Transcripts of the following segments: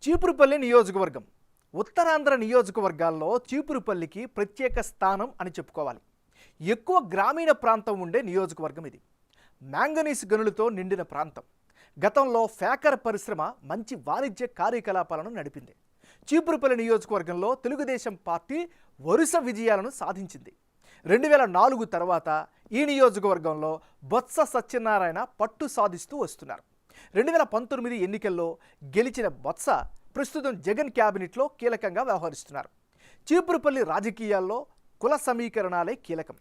చీపురుపల్లి నియోజకవర్గం ఉత్తరాంధ్ర నియోజకవర్గాల్లో చీపురుపల్లికి ప్రత్యేక స్థానం అని చెప్పుకోవాలి. ఎక్కువ గ్రామీణ ప్రాంతం ఉండే నియోజకవర్గం ఇది. మ్యాంగనీస్ గనులతో నిండిన ప్రాంతం. గతంలో ఫేకర్ పరిశ్రమ మంచి వాణిజ్య కార్యకలాపాలను నడిపింది. చీపురుపల్లి నియోజకవర్గంలో తెలుగుదేశం పార్టీ వరుస విజయాలను సాధించింది. 2004 తర్వాత ఈ నియోజకవర్గంలో బొత్స సత్యనారాయణ పట్టు సాధిస్తూ వస్తున్నారు. 2019 ఎన్నికల్లో గెలిచిన బొత్స ప్రస్తుతం జగన్ క్యాబినెట్లో కీలకంగా వ్యవహరిస్తున్నారు. చీపురుపల్లి రాజకీయాల్లో కుల సమీకరణాలే కీలకం.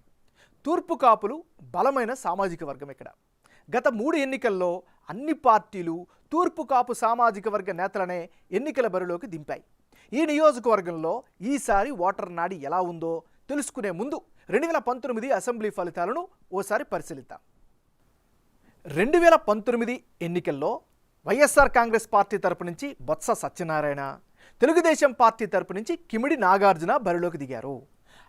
తూర్పు కాపులు బలమైన సామాజిక వర్గం ఇక్కడ. గత 3 ఎన్నికల్లో అన్ని పార్టీలు తూర్పు కాపు సామాజిక వర్గ నేతలనే ఎన్నికల బరిలోకి దింపాయి. ఈ నియోజకవర్గంలో ఈసారి ఓటర్ నాడి ఎలా ఉందో తెలుసుకునే ముందు 2019 అసెంబ్లీ ఫలితాలను ఓసారి పరిశీలిద్దాం. 2019 ఎన్నికల్లో వైఎస్ఆర్ కాంగ్రెస్ పార్టీ తరపు నుంచి బొత్స సత్యనారాయణ, తెలుగుదేశం పార్టీ తరపు నుంచి కిమిడి నాగార్జున బరిలోకి దిగారు.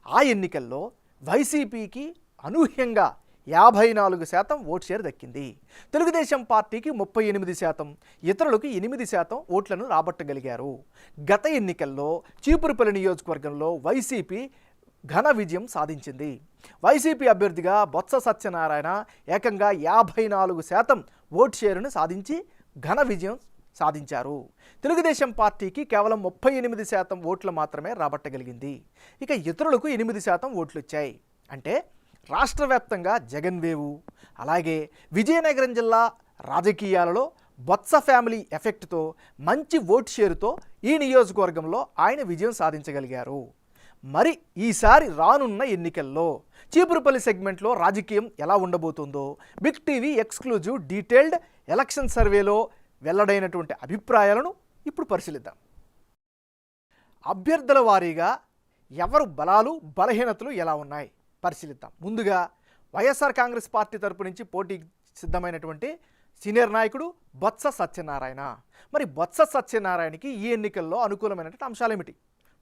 ఆ ఎన్నికల్లో వైసీపీకి అనూహ్యంగా 54% ఓటు షేర్ దక్కింది. తెలుగుదేశం పార్టీకి 38%, ఇతరులకు 8% ఓట్లను రాబట్టగలిగారు. గత ఎన్నికల్లో చీపురుపల్లి నియోజకవర్గంలో వైసీపీ ఘన విజయం సాధించింది. వైసీపీ అభ్యర్థిగా బొత్స సత్యనారాయణ ఏకంగా 54% ఓటు షేరును సాధించి ఘన విజయం సాధించారు. తెలుగుదేశం పార్టీకి కేవలం 38% ఓట్లు మాత్రమే రాబట్టగలిగింది. ఇక ఇతరులకు 8% ఓట్లు వచ్చాయి. అంటే రాష్ట్ర వ్యాప్తంగా జగన్ వేవు. అలాగే విజయనగరం జిల్లా రాజకీయాలలో బొత్స ఫ్యామిలీ ఎఫెక్ట్తో మంచి ఓటు షేరుతో ఈ నియోజకవర్గంలో ఆయన విజయం సాధించగలిగారు. మరి ఈసారి రానున్న ఎన్నికల్లో చీపురుపల్లి సెగ్మెంట్లో రాజకీయం ఎలా ఉండబోతుందో big TV exclusive detailed election సర్వేలో వెల్లడైనటువంటి అభిప్రాయాలను ఇప్పుడు పరిశీలిద్దాం. అభ్యర్థుల వారీగా ఎవరు బలాలు బలహీనతలు ఎలా ఉన్నాయి పరిశీలిద్దాం. ముందుగా వైఎస్ఆర్ కాంగ్రెస్ పార్టీ తరపు నుంచి పోటీ సిద్ధమైనటువంటి సీనియర్ నాయకుడు బొత్స సత్యనారాయణ. మరి బొత్స సత్యనారాయణకి ఈ ఎన్నికల్లో అనుకూలమైనటువంటి అంశాలు ఏమిటి?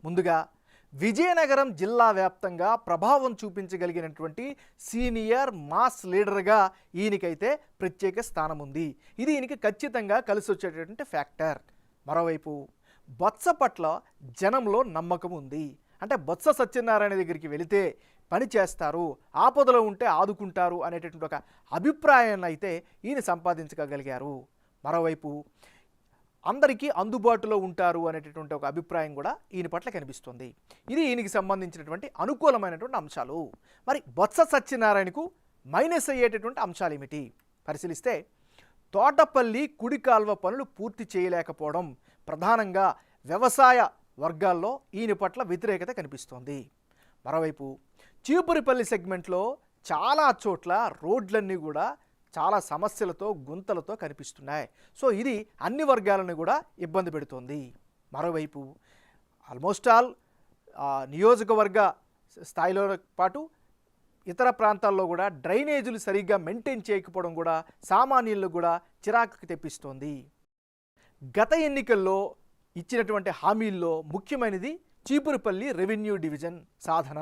ముందుగా విజయనగరం జిల్లా వ్యాప్తంగా ప్రభావం చూపించగలిగినటువంటి సీనియర్ మాస్ లీడర్గా ఈయనకైతే ప్రత్యేక స్థానం ఉంది. ఇది ఈయనకి ఖచ్చితంగా కలిసి వచ్చేటటువంటి ఫ్యాక్టర్. మరోవైపు బొత్స పట్ల జనంలో నమ్మకం ఉంది. అంటే బొత్స సత్యనారాయణ దగ్గరికి వెళితే పని చేస్తారు, ఆపదలో ఉంటే ఆదుకుంటారు అనేటటువంటి ఒక అభిప్రాయాన్ని అయితే ఈయన సంపాదించగలిగారు. మరోవైపు అందరికీ అందుబాటులో ఉంటారు అనేటటువంటి ఒక అభిప్రాయం కూడా ఈయన పట్ల కనిపిస్తుంది. ఇది ఈయనకి సంబంధించినటువంటి అనుకూలమైనటువంటి అంశాలు. మరి బొత్స సత్యనారాయణకు మైనస్ అయ్యేటటువంటి అంశాలు ఏమిటి పరిశీలిస్తే, తోటపల్లి కుడి కాల్వ పనులు పూర్తి చేయలేకపోవడం ప్రధానంగా వ్యవసాయ వర్గాల్లో ఈయన పట్ల వ్యతిరేకత కనిపిస్తోంది. మరోవైపు చీపురుపల్లి సెగ్మెంట్లో చాలా చోట్ల రోడ్లన్నీ కూడా చాలా సమస్యలతో గుంతలతో కనిపిస్తున్నాయి. సో ఇది అన్ని వర్గాలను కూడా ఇబ్బంది పెడుతోంది. మరోవైపు ఆల్మోస్ట్ ఆల్ నియోజకవర్గ స్థాయిలో పాటు ఇతర ప్రాంతాల్లో కూడా డ్రైనేజీలు సరిగ్గా మెయింటైన్ చేయకపోవడం కూడా సామాన్యులకు కూడా చిరాకు తెప్పిస్తోంది. గత ఎన్నికల్లో ఇచ్చినటువంటి హామీల్లో ముఖ్యమైనది చీపురుపల్లి రెవెన్యూ డివిజన్ సాధన.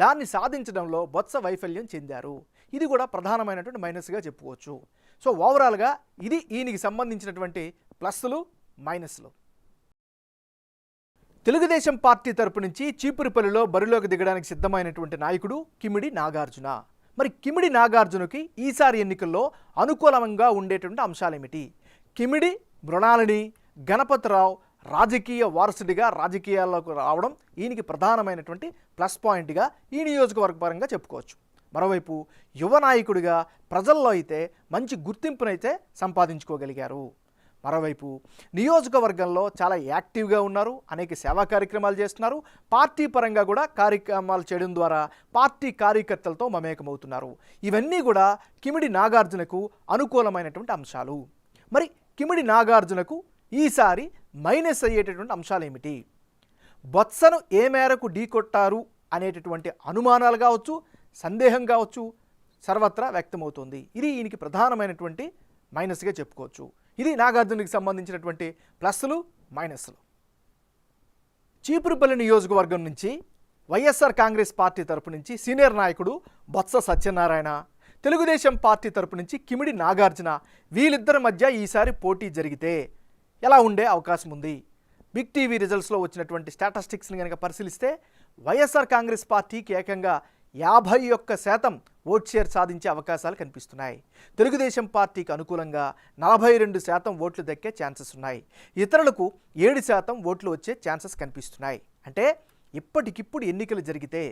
దాన్ని సాధించడంలో బొత్స వైఫల్యం చెందారు. ఇది కూడా ప్రధానమైనటువంటి మైనస్గా చెప్పుకోవచ్చు. సో ఓవరాల్గా ఇది ఈయనకి సంబంధించినటువంటి ప్లస్లు మైనస్లు. తెలుగుదేశం పార్టీ తరపు నుంచి చీపురుపల్లిలో బరిలోకి దిగడానికి సిద్ధమైనటువంటి నాయకుడు కిమిడి నాగార్జున. మరి కిమిడి నాగార్జునకి ఈసారి ఎన్నికల్లో అనుకూలంగా ఉండేటువంటి అంశాలేమిటి? కిమిడి మృణాలిని గణపతిరావు రాజకీయ వారసుడిగా రాజకీయాల్లోకి రావడం ఈయనకి ప్రధానమైనటువంటి ప్లస్ పాయింట్గా ఈ నియోజకవర్గ పరంగా చెప్పుకోవచ్చు. మరోవైపు యువ నాయకుడిగా ప్రజల్లో అయితే మంచి గుర్తింపునైతే సంపాదించుకోగలిగారు. మరోవైపు నియోజకవర్గంలో చాలా యాక్టివ్గా ఉన్నారు, అనేక సేవా కార్యక్రమాలు చేస్తున్నారు. పార్టీ పరంగా కూడా కార్యక్రమాలు చేయడం ద్వారా పార్టీ కార్యకర్తలతో మమేకమవుతున్నారు. ఇవన్నీ కూడా కిమిడి నాగార్జునకు అనుకూలమైనటువంటి అంశాలు. మరి కిమిడి నాగార్జునకు ఈసారి మైనస్ అయ్యేటటువంటి అంశాలు ఏమిటి? బొత్సను ఏ మేరకు ఢీకొట్టారు అనేటటువంటి అనుమానాలు కావచ్చు, సందేహం కావచ్చు సర్వత్రా వ్యక్తమవుతుంది. ఇది ఈయనకి ప్రధానమైనటువంటి మైనస్గా చెప్పుకోవచ్చు. ఇది నాగార్జునకి సంబంధించినటువంటి ప్లస్లు మైనస్లు. చీపురుపల్లి నియోజకవర్గం నుంచి వైఎస్ఆర్ కాంగ్రెస్ పార్టీ తరపు నుంచి సీనియర్ నాయకుడు బొత్స సత్యనారాయణ, తెలుగుదేశం పార్టీ తరపు నుంచి కిమిడి నాగార్జున, వీళ్ళిద్దరి మధ్య ఈసారి పోటీ జరిగితే ఎలా ఉండే అవకాశం ఉంది? బిగ్ టీవీ రిజల్ట్స్లో వచ్చినటువంటి స్టాటిస్టిక్స్ని కనుక పరిశీలిస్తే వైఎస్ఆర్ కాంగ్రెస్ పార్టీకి ఏకంగా 51% ఓట్ షేర్ సాధించే అవకాశాలు కనిపిస్తున్నాయి. తెలుగుదేశం పార్టీకి అనుకూలంగా 42% ఓట్లు దక్కే ఛాన్సెస్ ఉన్నాయి. ఇతరులకు 7% ఓట్లు వచ్చే ఛాన్సెస్ కనిపిస్తున్నాయి. అంటే ఇప్పటికిప్పుడు ఎన్నికలు జరిగితే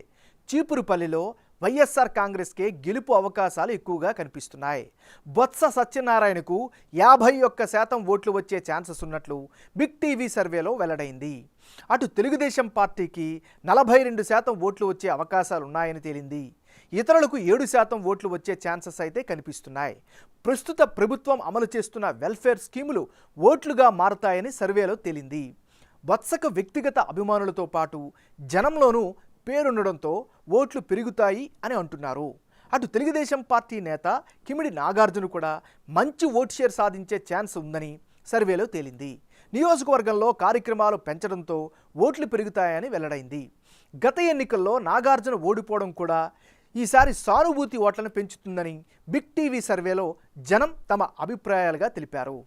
చీపురుపల్లిలో వైఎస్ఆర్ కాంగ్రెస్కే గెలుపు అవకాశాలు ఎక్కువగా కనిపిస్తున్నాయి. బొత్స సత్యనారాయణకు 51% ఓట్లు వచ్చే ఛాన్సెస్ ఉన్నట్లు బిగ్ టీవీ సర్వేలో వెల్లడైంది. అటు తెలుగుదేశం పార్టీకి 42% ఓట్లు వచ్చే అవకాశాలు ఉన్నాయని తేలింది. ఇతరులకు 7% ఓట్లు వచ్చే ఛాన్సెస్ అయితే కనిపిస్తున్నాయి. ప్రస్తుత ప్రభుత్వం అమలు చేస్తున్న వెల్ఫేర్ స్కీములు ఓట్లుగా మారతాయని సర్వేలో తేలింది. బొత్సకు వ్యక్తిగత అభిమానులతో పాటు జనంలోనూ పేరుండడంతో ఓట్లు పెరుగుతాయి అని అంటున్నారు. అటు తెలుగుదేశం పార్టీ నేత కిమిడి నాగార్జున కూడా మంచి ఓట్ షేర్ సాధించే ఛాన్స్ ఉందని సర్వేలో తేలింది. నియోజకవర్గంలో కార్యక్రమాలు పెంచడంతో ఓట్లు పెరుగుతాయని వెల్లడైంది. గత ఎన్నికల్లో నాగార్జున ఓడిపోవడం కూడా ఈసారి సానుభూతి ఓట్లను పెంచుతుందని బిగ్ టీవీ సర్వేలో జనం తమ అభిప్రాయాలుగా తెలిపారు.